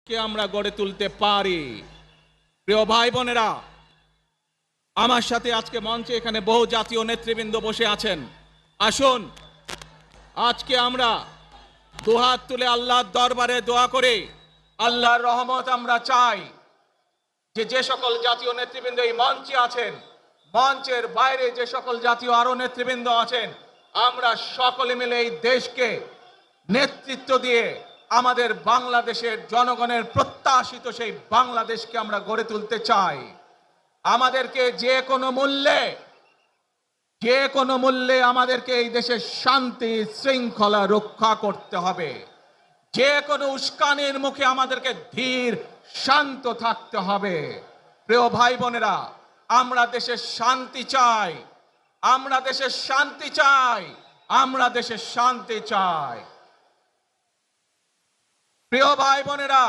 কে আমরা গড়ে তুলতে পারি। প্রিয় ভাই বোনেরা, আমার সাথে আজকে মঞ্চে এখানে বহু জাতীয় নেতৃবৃন্দ বসে আছেন। আসুন আজকে আমরা দুহাত তুলে আল্লাহর দরবারে দোয়া করে আল্লাহর রহমত আমরা চাই। যে সকল জাতীয় নেতৃবৃন্দ এই মঞ্চে আছেন, মঞ্চের বাইরে যে সকল জাতীয় আরো নেতৃবৃন্দ আছেন, আমরা সকলে মিলে এই দেশকে নেতৃত্ব দিয়ে আমাদের বাংলাদেশের জনগণের প্রত্যাশিত সেই বাংলাদেশকে আমরা গড়ে তুলতে চাই। আমাদেরকে যে কোনো মূল্যে আমাদেরকে এই দেশের শান্তি শৃঙ্খলা রক্ষা করতে হবে। যে কোনো উস্কানির মুখে আমাদেরকে ধীর শান্ত থাকতে হবে। প্রিয় ভাই বোনেরা, আমরা দেশের শান্তি চাই, আমরা দেশের শান্তি চাই, আমরা দেশের শান্তি চাই। প্রিয় ভাই বোনেরা,